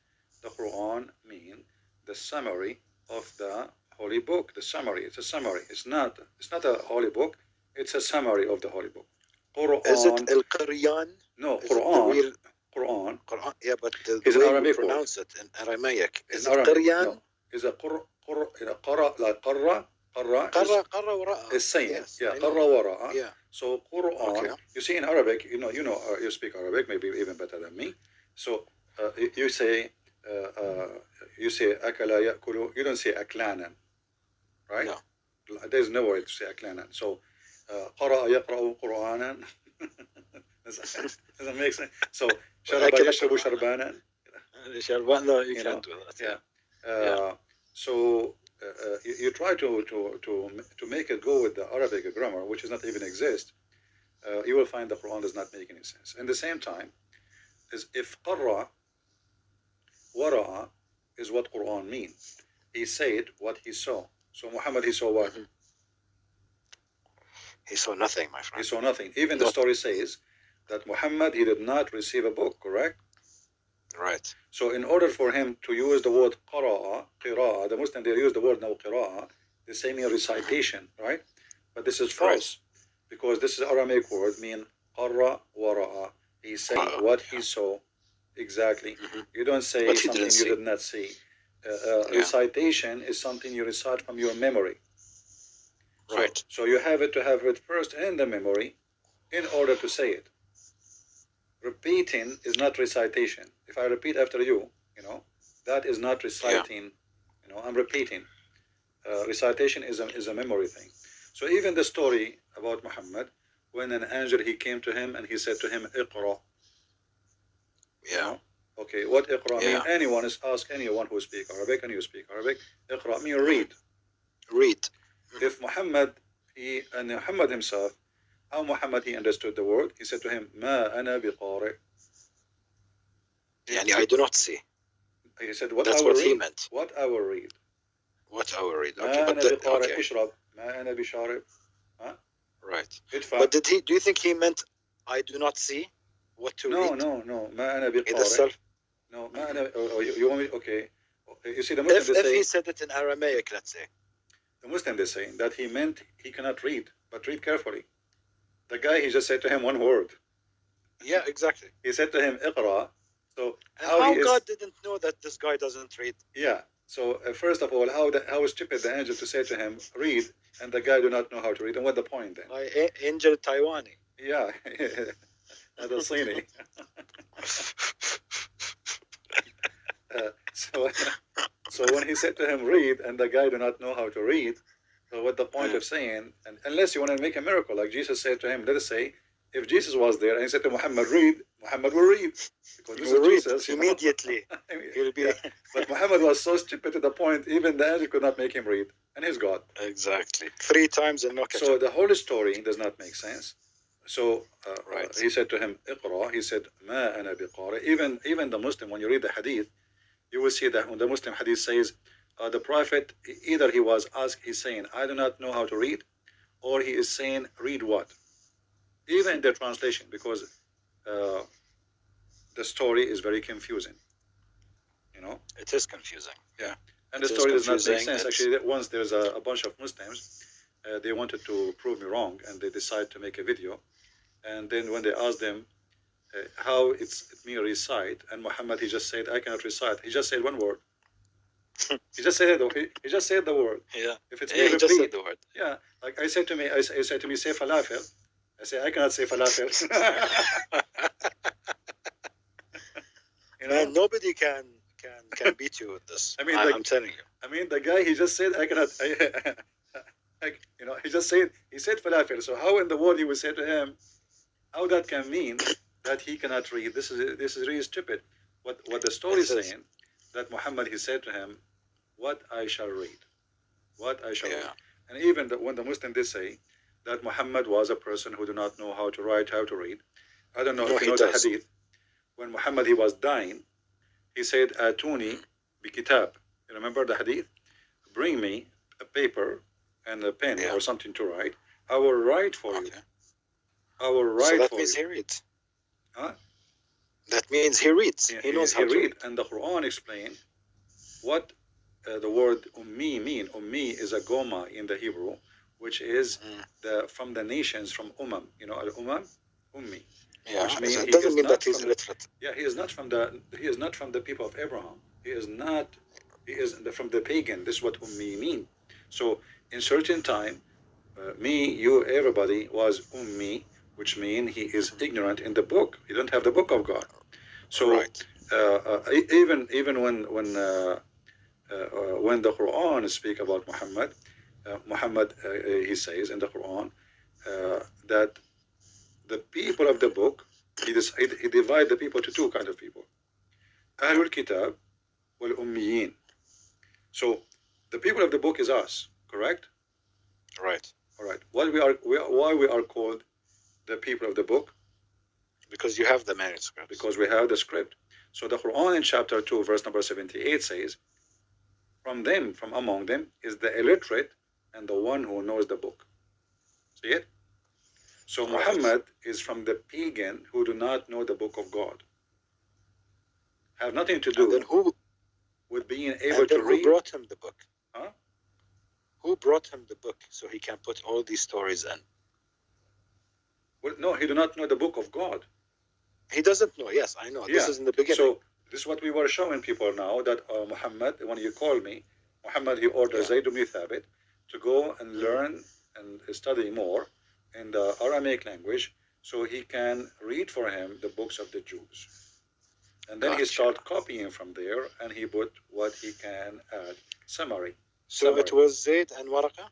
B: The Quran mean the summary of the holy book. The summary. It's a summary. It's not a holy book. It's a summary of the holy book. Quran.
A: Is it Al-Qur'an?
B: No, Quran. Quran.
A: Yeah, but the way you pronounce it in Aramaic. Is it Qur'an?
B: No. Is a qara, like qarra.
A: Qarra
B: is saying, qarra wara'a. Yeah. So Quran, you see in Arabic, you speak Arabic, maybe even better than me. So you say akala yakulu. You don't say aklanan, right? No. There's no way to say aklanan. So qara'a yaqra'u Qur'anan. Doesn't make sense. So sharaba yashrabu sharbanan.
A: No, you
B: You
A: can't
B: know,
A: do that.
B: yeah.
A: Yeah.
B: So you try to make it go with the Arabic grammar, which does not even exist. You will find the Quran does not make any sense. And the same time, is if qarra, wara'a is what Quran means. He said what he saw. So Muhammad, he saw what?
A: He saw nothing, my
B: He
A: friend.
B: saw nothing. Even the story says that Muhammad, he did not receive a book, correct?
A: Right.
B: So in order for him to use the word qira'a, the Muslim, they use the word now qira'a, they say mean recitation, right? But this is false, because this is Aramaic word, mean qarra wara'a. He said what he saw, exactly. You don't say something you did not see. Recitation is something you recite from your memory.
A: Right.
B: So you have to have it first in the memory in order to say it. Repeating is not recitation. If I repeat after you, that is not reciting. I'm repeating. Recitation is a memory thing. So even the story about Muhammad, when an angel he came to him and he said to him, "Iqra." Okay, what Iqra mean? Anyone is ask anyone who speak Arabic and you speak Arabic. Iqra mean read.
A: Read.
B: If Muhammad Muhammad himself, how Muhammad he understood the word? He said to him, "Ma ana biqari."
A: Yani I do not see.
B: He said, "What
A: That's
B: I will
A: what
B: read.
A: he meant.
B: What I will read.
A: What I will read.
B: ما
A: Okay,
B: أنا
A: but
B: بقارئ اشرب. ما أنا بشارب.
A: Right.
B: ادفع.
A: But do you think he meant I do not see what to read?
B: No. ما أنا بقارئ.
A: Itself?
B: No, ما أنا. You want me? Okay. You see, the Muslim
A: if he said it in Aramaic, let's say.
B: The Muslim they say that he meant he cannot read, but read carefully. The guy, he just said to him one word.
A: Yeah, exactly.
B: He said to him, "Iqra." So
A: and how God didn't know that this guy doesn't read?
B: Yeah. So first of all, how stupid the angel to say to him, "Read," and the guy do not know how to read. And what's the point then?
A: Angel Taiwani.
B: Yeah. هذا صيني. So when he said to him, "Read," and the guy do not know how to read, so what the point of saying? And unless you want to make a miracle, like Jesus said to him, let us say, if Jesus was there and he said to Muhammad, "Read," Muhammad will read, because this is Jesus.
A: Immediately.
B: He'll be. Yeah. But Muhammad was so stupid to the point, even the angel could not make him read, and he's God.
A: Exactly. 3 times and no catch
B: So
A: up.
B: the whole story does not make sense. So
A: right.
B: He said to him, "Iqra." He said, "Ma ana biqari." Even the Muslim, when you read the hadith, you will see that when the Muslim hadith says, the Prophet, either he was asked, he's saying, "I do not know how to read," or he is saying, "Read what?" Even in the translation, because the story is very confusing.
A: It is confusing.
B: Yeah. And the story does not make sense. Actually, once there's a bunch of Muslims, they wanted to prove me wrong, and they decided to make a video. And then when they asked them how it's me recite, and Muhammad, he just said, "I cannot recite." He just said one word. He just said the word.
A: Yeah.
B: If it's
A: me, he just said the word.
B: Yeah. Like I said to me, say falafel. I say, I cannot say falafel.
A: Man, nobody can beat you with this. I mean, I'm telling you.
B: I mean, the guy, he just said, I cannot. He said falafel. So how in the world he would say to him, how that can mean that he cannot read? This is really stupid. What the story is saying, that Muhammad, he said to him, "What I shall read, what I shall read." And even when the Muslim did say that Muhammad was a person who did not know how to write, how to read. I don't know if you know the hadith. When Muhammad, he was dying, he said, "Atuni bikitab." You remember the hadith? Bring me a paper and a pen or something to write. I will write for you. I will write for you. So that means
A: he reads.
B: Huh?
A: That means he reads. He knows how to read.
B: And the Quran explains what the word ummi mean. Ummi is a goma in the Hebrew, which is from the nations, from umam. You know, al-umam, ummi.
A: Yeah, which means it doesn't mean that he's illiterate.
B: Yeah, he is not from the people of Abraham. He is from the pagan. This is what ummi mean. So in certain time, me, you, everybody was ummi, which means he is ignorant in the book. He don't have the book of God. So even when the Quran speak about Muhammad, he says in the Quran that the people of the book, he divide the people to 2 kind of people. Ahlul Kitab wal Ummiyin. So the people of the book is us, correct?
A: Right.
B: All right. Why we are called the people of the book?
A: Because you have the manuscript.
B: Because we have the script. So the Quran in chapter 2, verse number 78 says, from among them is the illiterate and the one who knows the book. See it? So
A: Right.
B: Muhammad is from the pagan who do not know the book of God. Have nothing to do with being able to read.
A: Who brought him the book?
B: Huh?
A: Who brought him the book so he can put all these stories in?
B: Well, no, he do not know the book of God.
A: He doesn't know. Yes, I know. This is in the beginning.
B: So this is what we were showing people now, that Muhammad, when you call me, Muhammad, he orders Zayd ibn Thabit to go and learn and study more in the Aramaic language so he can read for him the books of the Jews. And then he started copying from there, and he put what he can add. Summary.
A: It was Zayd and Waraqa?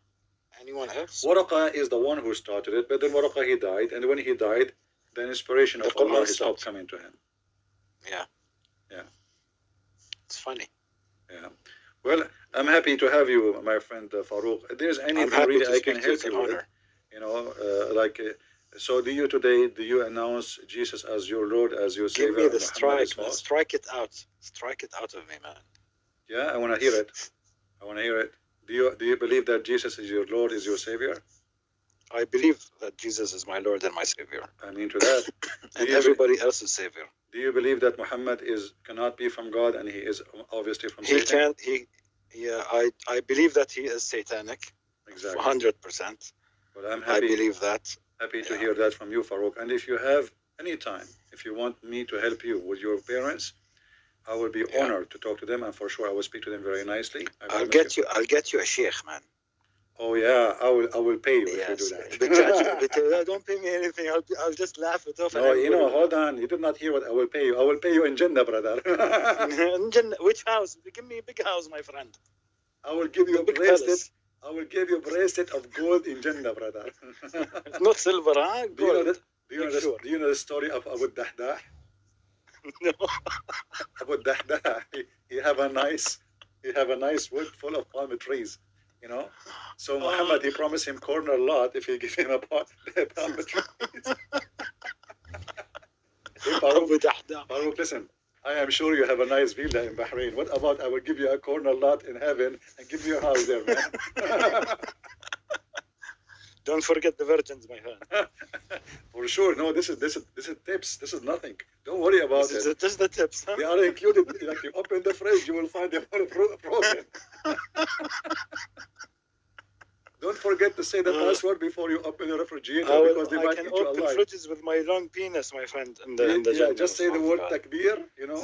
A: Anyone else?
B: Waraqa is the one who started it, but then Waraqa, he died, and when he died, the inspiration of Allah stopped coming to him.
A: Yeah.
B: Yeah.
A: It's funny.
B: Yeah. Well, I'm happy to have you, my friend Faruq. If there's anything really I can help you with, you know, so do you announce Jesus as your Lord, as your Savior?
A: Give me the strike, man. Strike it out. Strike it out of me, man.
B: Yeah, I want to hear it. I want to hear it. Do you believe that Jesus is your Lord, is your Savior?
A: I believe that Jesus is my Lord and my Savior.
B: I'm into that.
A: And everybody else is Savior.
B: Do you believe that Muhammad cannot be from God and he is obviously from Satan?
A: I believe that he is satanic.
B: Exactly.
A: 100%.
B: Well, I'm happy.
A: I believe that.
B: Happy to hear that from you, Faruq. And if you have any time, if you want me to help you with your parents, I will be honored to talk to them, and for sure I will speak to them very nicely.
A: I'll get you a sheikh, man.
B: Oh yeah, I will pay you if you do that.
A: But don't pay me anything. I'll just laugh it off.
B: No, hold on. You did not hear what I will pay you. I will pay you in Jannah, brother.
A: In Jannah? Which house? Give me a big house, my friend.
B: I will give you a bracelet. I will give you a bracelet of gold in Jannah, brother.
A: Not silver, huh? Gold.
B: Do you know the story of Abu Dahdah?
A: No.
B: Abu Dahdah, he have a nice wood full of palm trees, you know. So Muhammad, he promised him corner lot if he give him a palm trees.
A: Abu Dahdah.
B: Faruq, listen. I am sure you have a nice villa in Bahrain. What about I will give you a corner lot in heaven and give you a house there, man?
A: Don't forget the virgins, my friend.
B: For sure. No, this is tips. This is nothing. Don't worry about it.
A: This is the tips. Huh?
B: They are included. Like you open the fridge, you will find them all frozen. Don't forget to say the password before you open the refrigerator because they might eat you alive.
A: I can open fridges with my long penis, my friend. In the
B: just say the word takbir, you know,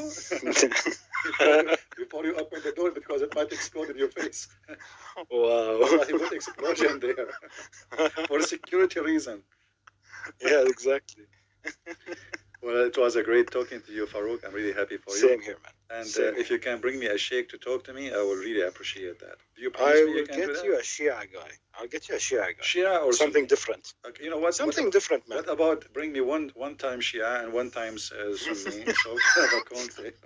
B: before you open the door because it might explode in your face.
A: Wow.
B: He put explosion there for security reason.
A: Yeah, exactly.
B: Well, it was a great talking to you, Faruq. I'm really happy for you.
A: Same here, man.
B: And if you can bring me a sheikh to talk to me, I will really appreciate that. Do you
A: I
B: promise me
A: will
B: you can do
A: get
B: that?
A: you a Shia guy. I'll get you a Shia guy.
B: Shia or
A: something different.
B: Okay, you know what?
A: Something different, man.
B: What about bring me one time Shia and one time Sunni, so we have a conflict.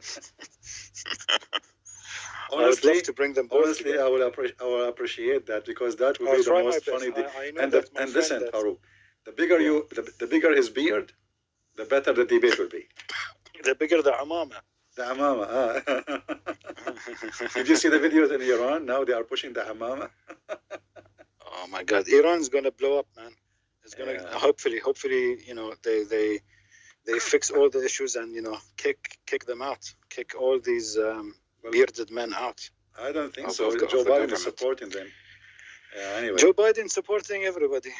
A: Honestly, I would love to bring them both.
B: Honestly, I will appreciate that because that would be the most funny. And listen, Faruq, the bigger his beard, the better the debate will be.
A: The bigger the amama.
B: The amama. Did you see the videos in Iran? Now they are pushing the amama.
A: Oh my God, Iran's gonna blow up, man. It's gonna hopefully, you know, they fix all the issues and, you know, kick them out, kick all these bearded men out.
B: I don't think so. Joe Biden is supporting them. Anyway.
A: Joe Biden supporting everybody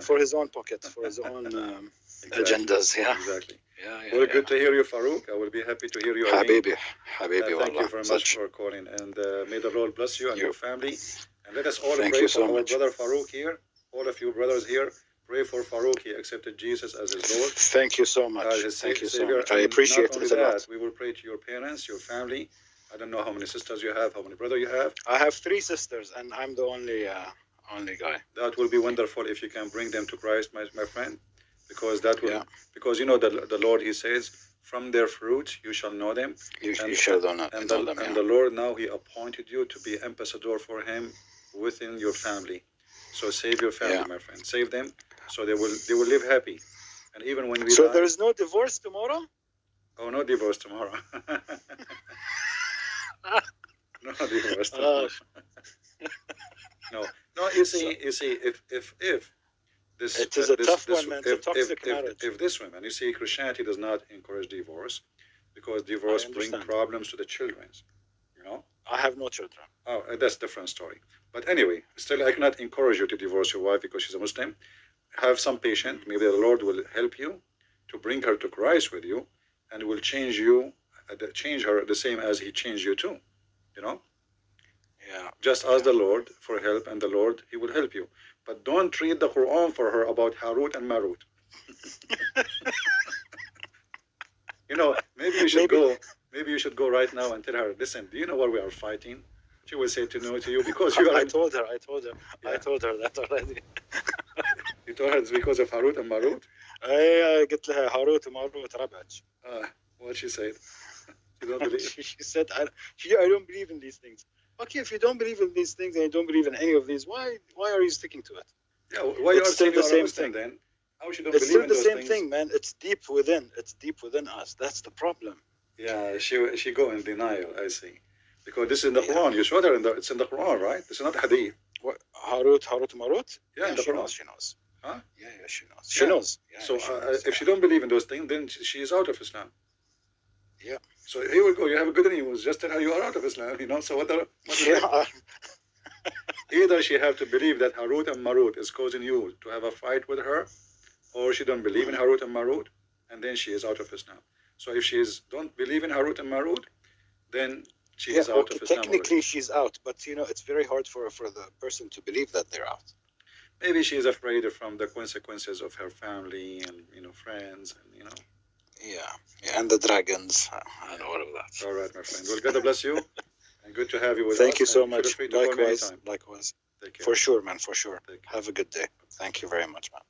A: for his own pocket, for his own agendas. Yeah,
B: exactly.
A: Well,
B: good to hear you, Faruq. I will be happy to hear you.
A: Habibi,
B: thank you very much for calling, and may the Lord bless you and your family. And let us all pray for our brother Faruq here. All of you brothers here, pray for Faruq. He accepted Jesus as his Lord.
A: Thank you so much. Thank you so much. I appreciate it a lot.
B: We will pray to your parents, your family. I don't know how many sisters you have, how many brothers you have.
A: I have 3 sisters, and I'm the only guy.
B: That will be wonderful if you can bring them to Christ, my friend, because that will because you know the Lord, he says, from their fruits you shall know them.
A: You shall know them.
B: And
A: Yeah.
B: the Lord now He appointed you to be ambassador for Him within your family. So save your family,
A: Yeah.
B: my friend. Save them, so they will live happy. And even when we
A: So
B: die,
A: there is no divorce tomorrow?
B: oh, no divorce tomorrow. No divorce tomorrow. No. You see, if this,
A: it is a
B: this,
A: tough
B: this,
A: one, man. It's a toxic marriage.
B: If this woman, you see, Christianity does not encourage divorce, because divorce brings problems to the children. You know.
A: I have no children.
B: Oh, that's a different story. But anyway, still, I cannot encourage you to divorce your wife because she's a Muslim. Have some patience. Maybe the Lord will help you to bring her to Christ with you, and will change her the same as He changed you too. You know.
A: Yeah.
B: Just ask the Lord for help, and the Lord, He will help you. But don't read the Quran for her about Harut and Marut. You know, maybe you should go. Maybe you should go right now and tell her, listen, do you know what we are fighting? She will say no to you because you are.
A: I told her. Yeah. I told her that already.
B: You told her it's because of Harut and Marut?
A: قلت لها هاروت وماروت ربعج.
B: What she said? You don't believe?
A: She said, I don't believe in these things. Okay, if you don't believe in these things and you don't believe in any of these, why are you sticking to it?
B: Yeah, why
A: it's
B: are
A: still the same thing
B: then? How she don't
A: it's
B: believe
A: still
B: in
A: the
B: those
A: same
B: things?
A: thing, man. It's deep within. It's deep within us. That's the problem.
B: Yeah, she go in denial. I see, because this is in the Quran. You showed her it's in the Quran, right? This is not hadith.
A: What Harut, Marut?
B: Yeah, in the Quran.
A: She knows.
B: Huh?
A: Yeah, she knows. She knows. Yeah,
B: so if she don't believe in those things, then she is out of Islam.
A: Yeah.
B: So here we go. You have a good news. Just tell her you are out of Islam. You know. So what either she have to believe that Harut and Marut is causing you to have a fight with her, or she don't believe in Harut and Marut, and then she is out of Islam. So if she don't believe in Harut and Marut, then she is out of Islam.
A: Technically, she's out, but it's very hard for the person to believe that they're out.
B: Maybe she is afraid from the consequences of her family and friends and
A: Yeah, and the dragons and all of that.
B: All right, my friend. Well, God bless you, and good to have you with us.
A: Thank you so much.
B: Feel free to call me anytime.
A: Likewise.
B: Take care.
A: For sure, man. For sure. Have a good day. Thank you very much, man.